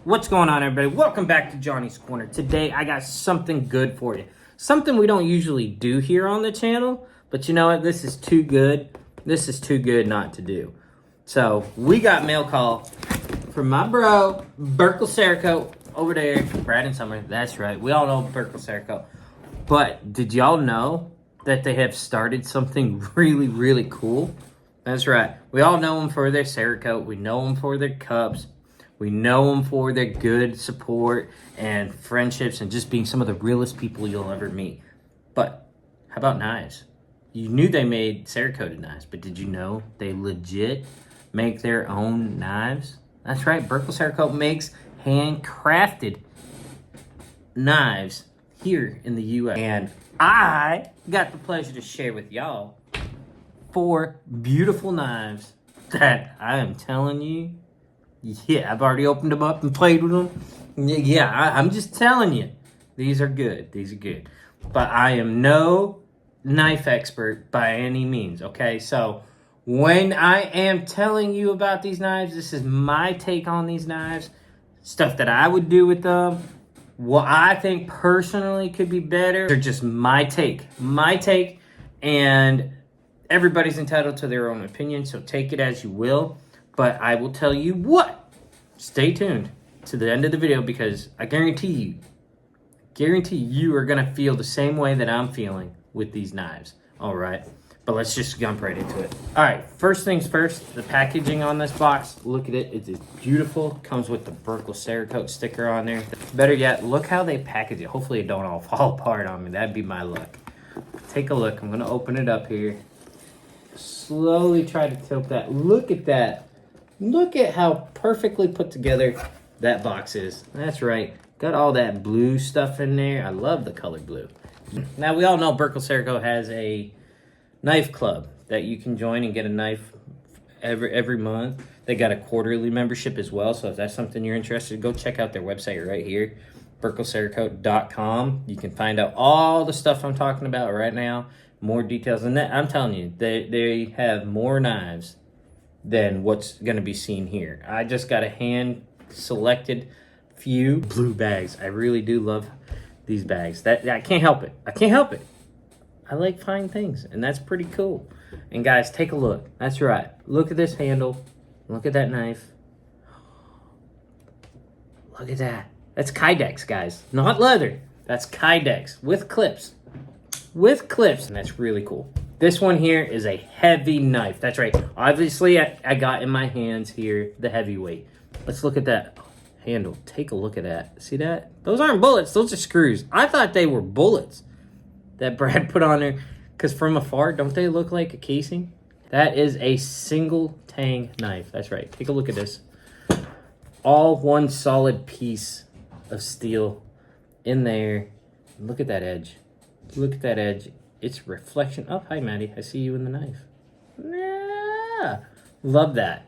What's going on, everybody? Welcome back to Johnny's Corner. Today, I got something good for you. Something we don't usually do here on the channel, but you know what? This is too good. This is too good not to do. So, we got mail call from my bro, Burkle Cerakote, over there. Brad and Summer. That's right. We all know Burkle Cerakote. But did y'all know that they have started something really, really cool? That's right. We all know them for their Cerakote. We know them for their cups. We know them for their good support and friendships and just being some of the realest people you'll ever meet. But how about knives? You knew they made Cerakoted knives, but did you know they legit make their own knives? That's right. Burkle Cerakote makes handcrafted knives here in the U.S. And I got the pleasure to share with y'all 4 beautiful knives that I am telling you, yeah, I've already opened them up and played with them. Yeah, I'm just telling you, these are good. These are good. But I am no knife expert by any means, okay? So when I am telling you about these knives, this is my take on these knives, stuff that I would do with them, what I think personally could be better. They're just my take, and everybody's entitled to their own opinion, so take it as you will. But I will tell you what, stay tuned to the end of the video because I guarantee you are going to feel the same way that I'm feeling with these knives. All right, but let's just jump right into it. All right, first things first, the packaging on this box, look at it. It is beautiful. Comes with the Burkle Cerakote sticker on there. Better yet, look how they package it. Hopefully it don't all fall apart on me. That'd be my luck. Take a look. I'm going to open it up here. Slowly try to tilt that. Look at that. Look at how perfectly put together that box is. That's right. Got all that blue stuff in there. I love the color blue. Now, we all know Burkle Cerakote has a knife club that you can join and get a knife every month. They got a quarterly membership as well. So if that's something you're interested in, go check out their website right here, burklecerakote.com. You can find out all the stuff I'm talking about right now. More details. And that, I'm telling you, they have more knives than what's going to be seen here. I just got a hand-selected few blue bags. I really do love these bags. That I can't help it. I can't help it. I like fine things, and that's pretty cool. And guys, take a look. That's right. Look at this handle. Look at that knife. Look at that. That's Kydex, guys. Not leather. That's Kydex with clips. With clips, and that's really cool. This one here is a heavy knife. That's right. Obviously, I got in my hands here the heavyweight. Let's look at that handle. Take a look at that. See that? Those aren't bullets. Those are screws. I thought they were bullets that Brad put on there. Because from afar, don't they look like a casing? That is a single tang knife. That's right. Take a look at this. All one solid piece of steel in there. Look at that edge. Look at that edge. It's reflection. Oh, hi, Maddie. I see you in the knife. Yeah. Love that.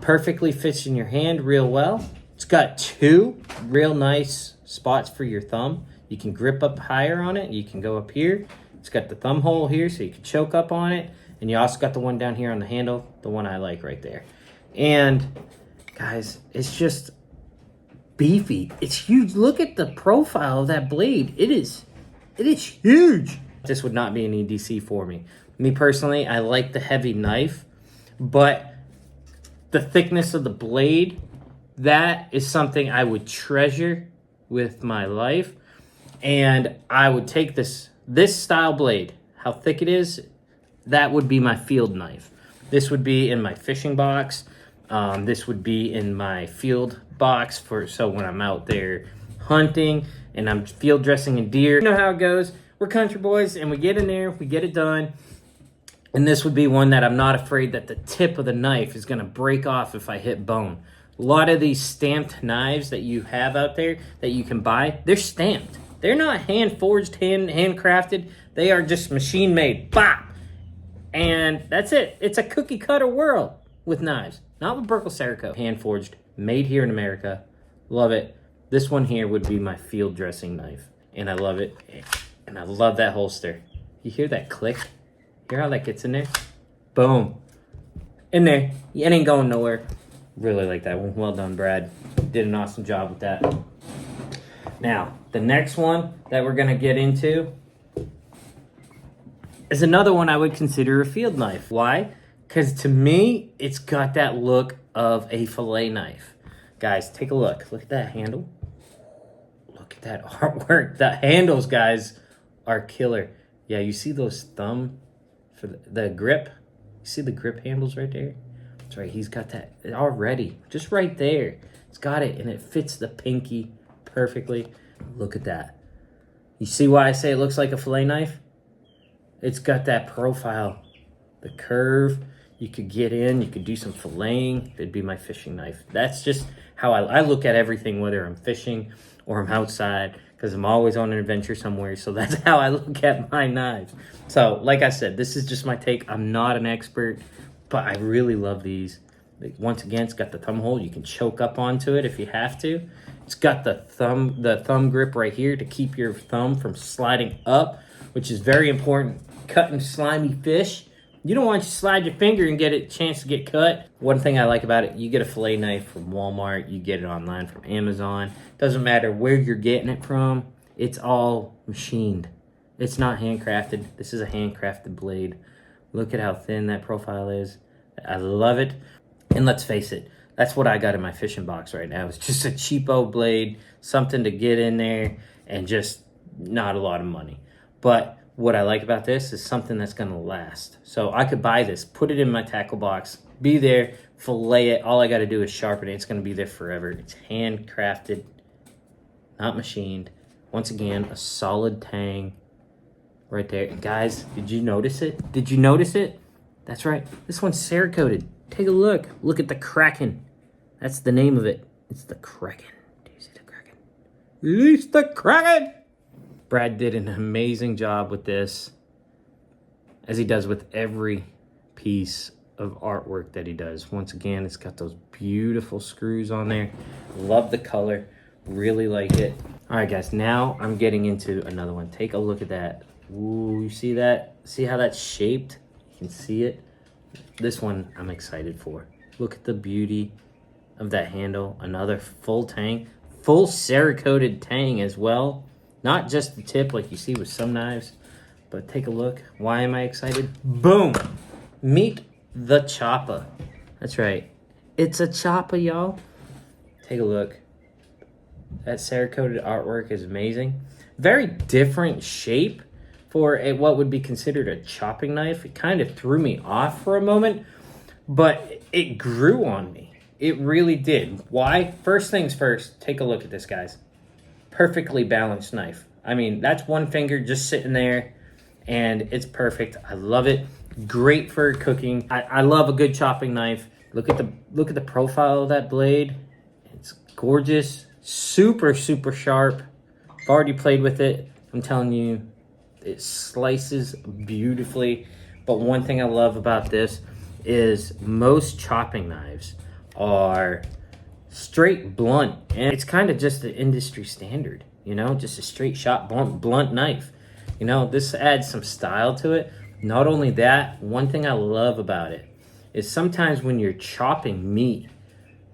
Perfectly fits in your hand real well. It's got 2 real nice spots for your thumb. You can grip up higher on it. You can go up here. It's got the thumb hole here so you can choke up on it. And you also got the one down here on the handle, the one I like right there. And, guys, it's just beefy. It's huge. Look at the profile of that blade. It is huge. This would not be an EDC for me. Me personally, I like the heavy knife, but the thickness of the blade, that is something I would treasure with my life. And I would take this style blade, how thick it is, that would be my field knife. This would be in my fishing box. This would be in my field box so when I'm out there hunting and I'm field dressing a deer. You know how it goes. We're country boys, and we get in there, we get it done. And this would be one that I'm not afraid that the tip of the knife is going to break off if I hit bone. A lot of these stamped knives that you have out there that you can buy, they're stamped. They're not hand-forged, handcrafted. They are just machine-made. Bop! And that's it. It's a cookie-cutter world with knives. Not with Burkle Cerakote. Hand-forged, made here in America. Love it. This one here would be my field dressing knife. And I love it. And I love that holster. You hear that click? Hear how that gets in there? Boom. In there. It ain't going nowhere. Really like that one. Well done, Brad. Did an awesome job with that. Now, the next one that we're going to get into is another one I would consider a field knife. Why? Because to me, it's got that look of a fillet knife. Guys, take a look. Look at that handle. Look at that artwork. The handles, guys, are killer. Yeah, you see those thumb for the grip? You see the grip handles right there? That's right, he's got that already. Just right there. It's got it, and it fits the pinky perfectly. Look at that. You see why I say it looks like a fillet knife? It's got that profile, the curve. You could get in, you could do some filleting. It'd be my fishing knife. That's just how I look at everything, whether I'm fishing or I'm outside, because I'm always on an adventure somewhere. So that's how I look at my knives. So like I said, this is just my take. I'm not an expert, but I really love these. Once again, it's got the thumb hole. You can choke up onto it if you have to. It's got the thumb grip right here to keep your thumb from sliding up, which is very important. Cutting slimy fish, you don't want you to slide your finger and get a chance to get cut. One thing I like about it, you get a fillet knife from Walmart, you get it online from Amazon. Doesn't matter where you're getting it from, it's all machined. It's not handcrafted. This is a handcrafted blade. Look at how thin that profile is. I love it. And let's face it, that's what I got in my fishing box right now. It's just a cheapo blade, something to get in there, and just not a lot of money. But what I like about this is something that's going to last. So I could buy this, put it in my tackle box, be there, fillet it. All I got to do is sharpen it. It's going to be there forever. It's handcrafted, not machined. Once again, a solid tang right there. And guys, did you notice it? Did you notice it? That's right. This one's Cerakoted. Take a look. Look at the Kraken. That's the name of it. It's the Kraken. Do you see the Kraken? It's the Kraken! Brad did an amazing job with this, as he does with every piece of artwork that he does. Once again, it's got those beautiful screws on there. Love the color. Really like it. All right, guys. Now I'm getting into another one. Take a look at that. Ooh, you see that? See how that's shaped? You can see it. This one I'm excited for. Look at the beauty of that handle. Another full tang. Full Cerakoted tang as well. Not just the tip like you see with some knives, but take a look. Why am I excited? Boom! Meet the Choppa. That's right. It's a Choppa, y'all. Take a look. That Cerakoted artwork is amazing. Very different shape for what would be considered a chopping knife. It kind of threw me off for a moment, but it grew on me. It really did. Why? First things first, take a look at this, guys. Perfectly balanced knife. I mean, that's one finger just sitting there, and it's perfect. I love it. Great for cooking. I love a good chopping knife. Look at the profile of that blade. It's gorgeous. Super, super sharp. I've already played with it. I'm telling you, it slices beautifully. But one thing I love about this is most chopping knives are straight blunt, and it's kind of just the industry standard, you know, just a straight shot blunt knife. You know, this adds some style to it. Not only that, one thing I love about it is sometimes when you're chopping meat,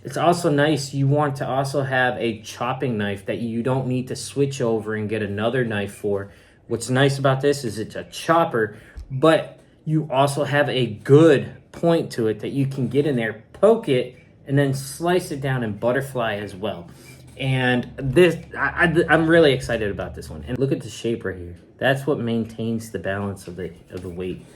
it's also nice, you want to also have a chopping knife that you don't need to switch over and get another knife for. What's nice about this is it's a chopper, but you also have a good point to it that you can get in there, poke it, and then slice it down and butterfly as well. And this, I'm really excited about this one. And look at the shape right here. That's what maintains the balance of the weight.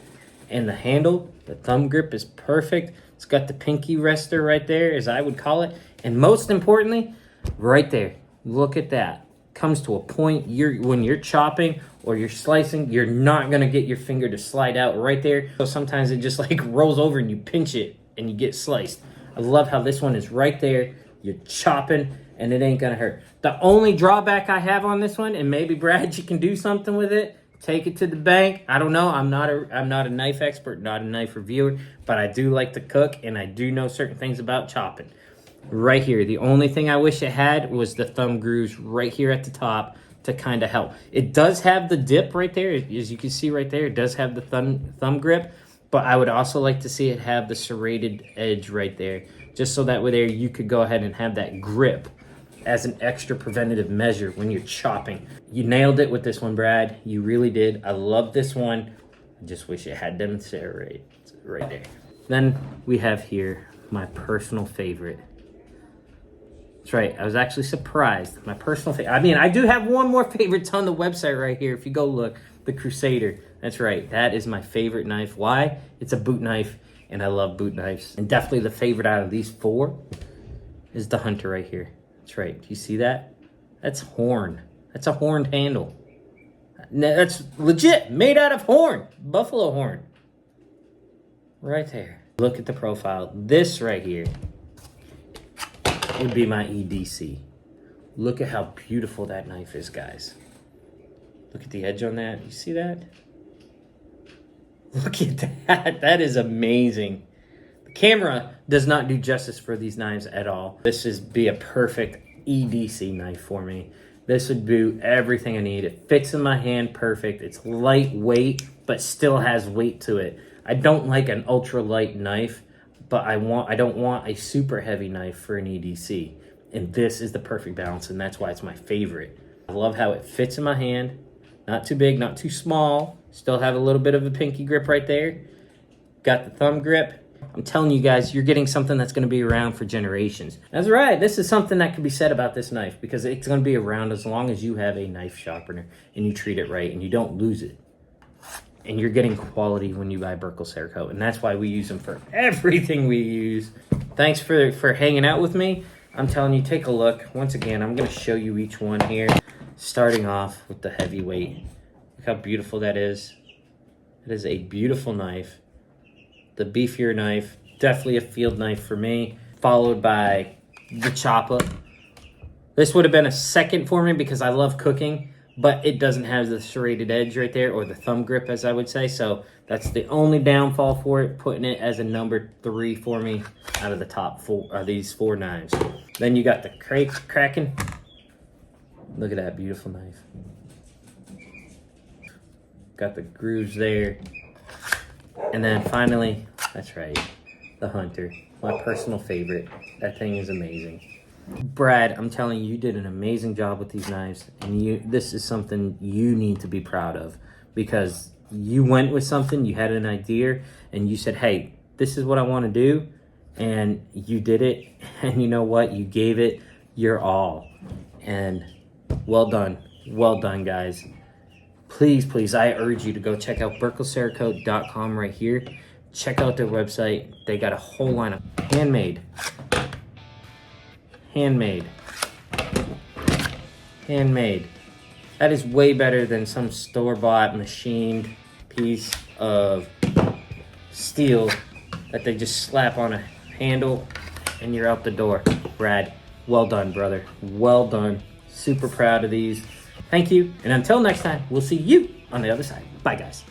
And the handle, the thumb grip is perfect. It's got the pinky rester right there, as I would call it. And most importantly, right there. Look at that. Comes to a point when you're chopping or you're slicing, you're not gonna get your finger to slide out right there. So sometimes it just like rolls over and you pinch it and you get sliced. I love how this one is right there. You're chopping and it ain't gonna hurt. The only drawback I have on this one, and maybe Brad, you can do something with it, take it to the bank. I don't know. I'm not a knife expert, not a knife reviewer, but I do like to cook and I do know certain things about chopping. Right here, the only thing I wish it had was the thumb grooves right here at the top to kind of help. It does have the dip right there, as you can see right there. It does have the thumb grip, but I would also like to see it have the serrated edge right there, just so that way there you could go ahead and have that grip as an extra preventative measure when you're chopping. You nailed it with this one, Brad. You really did. I love this one. I just wish it had them serrated right there. Then we have here my personal favorite. That's right. I was actually surprised. My personal favorite. I mean, I do have one more favorites on the website right here. If you go look, the Crusader. That's right. That is my favorite knife. Why? It's a boot knife, and I love boot knives. And definitely the favorite out of these four is the Hunter right here. That's right. Do you see that? That's horn. That's a horned handle. That's legit. Made out of horn. Buffalo horn. Right there. Look at the profile. This right here would be my EDC. Look at how beautiful that knife is, guys. Look at the edge on that. You see that? Look at that. That is amazing. The camera does not do justice for these knives at all. This would be a perfect EDC knife for me. This would do everything I need. It fits in my hand perfect. It's lightweight, but still has weight to it. I don't like an ultra light knife, but I don't want a super heavy knife for an EDC. And this is the perfect balance, and that's why it's my favorite. I love how it fits in my hand. Not too big, not too small. Still have a little bit of a pinky grip right there. Got the thumb grip. I'm telling you guys, you're getting something that's going to be around for generations. That's right. This is something that can be said about this knife because it's going to be around as long as you have a knife sharpener and you treat it right and you don't lose it. And you're getting quality when you buy Berkel Cerakote. And that's why we use them for everything we use. Thanks for hanging out with me. I'm telling you, take a look. Once again, I'm going to show you each one here. Starting off with the heavyweight. Look how beautiful that is. It is a beautiful knife. The beefier knife, definitely a field knife for me. Followed by the Choppa. This would have been a second for me because I love cooking, but it doesn't have the serrated edge right there, or the thumb grip as I would say. So that's the only downfall for it, putting it as a number 3 for me out of the top four, these 4 knives. Then you got the Kraken. Look at that beautiful knife. Got the grooves there. And then finally, that's right, the Hunter. My personal favorite. That thing is amazing. Brad, I'm telling you, you did an amazing job with these knives. And this is something you need to be proud of. Because you went with something, you had an idea, and you said, hey, this is what I want to do. And you did it. And you know what? You gave it your all. And well done. Well done, guys. Please, please, I urge you to go check out BerkelCerakote.com right here. Check out their website. They got a whole line of handmade. That is way better than some store-bought machined piece of steel that they just slap on a handle and you're out the door. Brad, well done, brother. Well done. Super proud of these. Thank you. And until next time, we'll see you on the other side. Bye, guys.